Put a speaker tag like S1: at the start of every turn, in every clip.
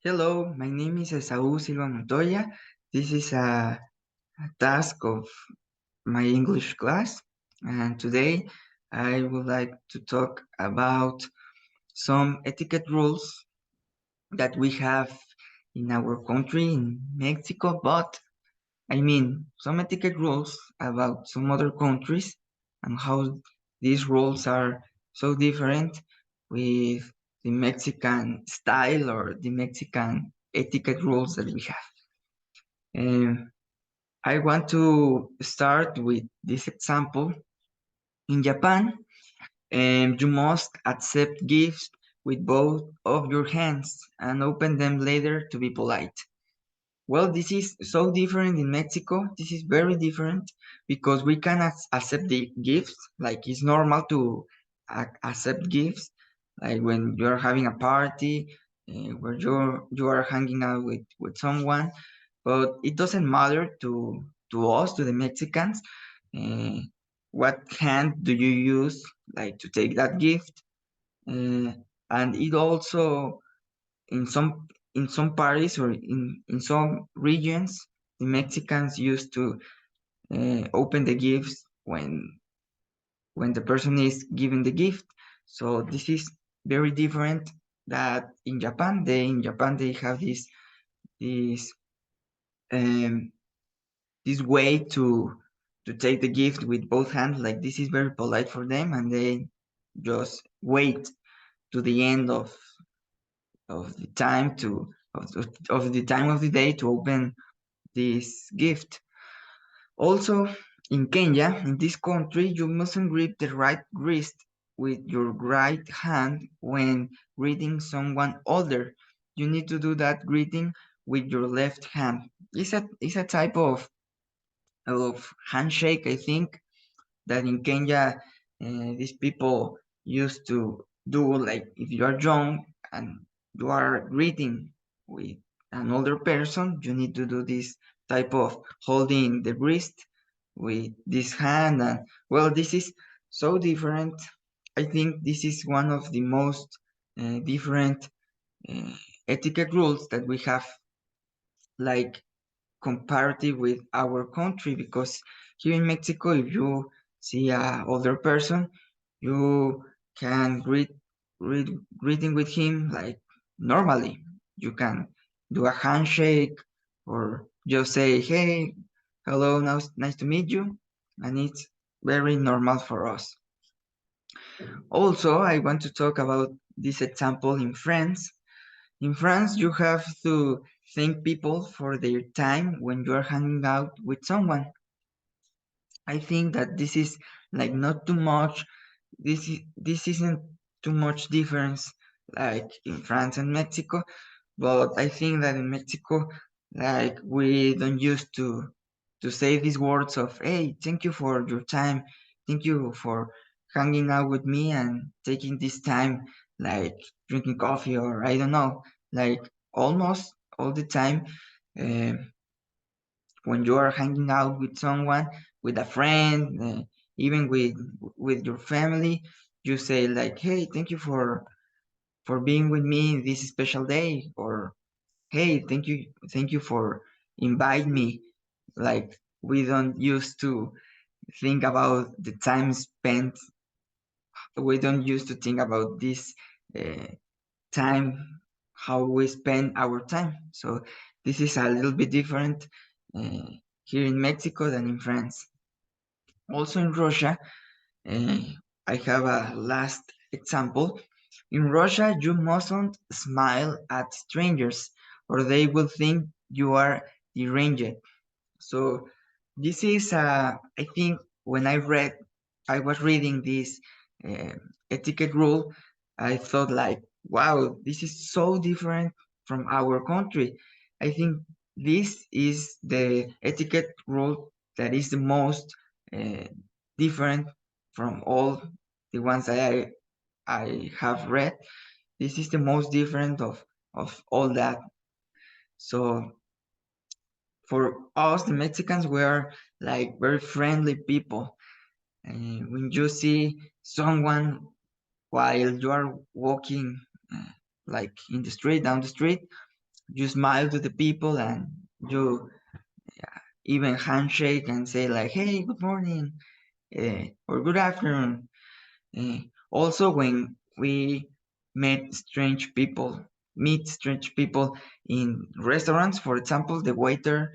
S1: Hello, my name is Esaú Silva Montoya. This is a task of my English class, and today I would like to talk about some etiquette rules that we have in our country, in Mexico, but I mean some etiquette rules about some other countries and how these rules are so different with the Mexican style or the Mexican etiquette rules that we have. Um, I want to start with this example. In Japan, you must accept gifts with both of your hands and open them later to be polite. Well, this is so different in Mexico. This is very different because we can accept the gifts. Like it's normal to accept gifts, like when you're having a party, where you are hanging out with someone. But it doesn't matter to us, to the Mexicans. Uh, what hand do you use, like to take that gift? Uh, and it also in some parties or in some regions, the Mexicans used to open the gifts when the person is giving the gift. So this is very different that in Japan. They have this um, this way to take the gift with both hands. Like this is very polite for them, and they just wait to the end of the time of the time of the day to open this gift. Also, in Kenya, in this country, you mustn't grip the right wrist with your right hand when greeting someone older. You need to do that greeting with your left hand. It's a type of handshake, I think, that in Kenya, these people used to do. Like if you are young and you are greeting with an older person, you need to do this type of holding the wrist with this hand. And well, this is so different. I think this is one of the most different uh, etiquette rules that we have, like comparative with our country, because here in Mexico, if you see a older person, you can greeting with him like normally. You can do a handshake or just say, "Hey, hello, nice to meet you," and it's very normal for us. Also, I want to talk about this example in France. In France, you have to thank people for their time when you are hanging out with someone. I think that this is like not too much. This isn't too much difference like in France and Mexico, but I think that in Mexico, like we don't used to say these words of "Hey, thank you for your time, thank you for hanging out with me and taking this time, like drinking coffee or I don't know, like almost all the time." Uh, when you are hanging out with someone, with a friend, even with your family, you say like, "Hey, thank you for being with me this special day," or "Hey, thank you for inviting me." Like we don't used to think about the time spent. We don't used to think about this uh, time, how we spend our time. So this is a little bit different uh, here in Mexico than in France. Also in Russia, uh, I have a last example. In Russia, you mustn't smile at strangers or they will think you are deranged. So this is, I think, when I was reading this uh, etiquette rule, I thought like, wow, this is so different from our country. I think this is the etiquette rule that is the most uh, different from all the ones that I have read. This is the most different of all that. So for us, the Mexicans, we are like very friendly people. When you see someone while you are walking, like in the street, down the street, you smile to the people and you even handshake and say like, "Hey, good morning," or "Good afternoon." Also, when we meet strange people in restaurants, for example, the waiter,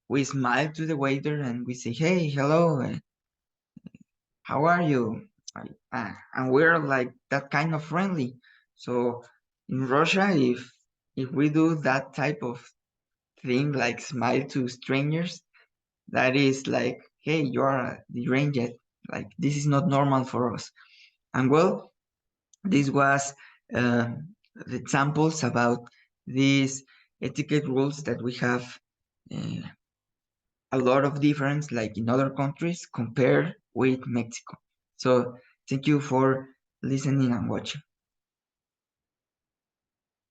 S1: we smile to the waiter and we say, "Hey, hello, how are you?" And we're like that kind of friendly. So in Russia, if we do that type of thing, like smile to strangers, that is like, "Hey, you are deranged. Like this is not normal for us." And well, this was uh, the examples about these etiquette rules that we have uh, a lot of difference, like in other countries, compared with Mexico. So thank you for listening and watching.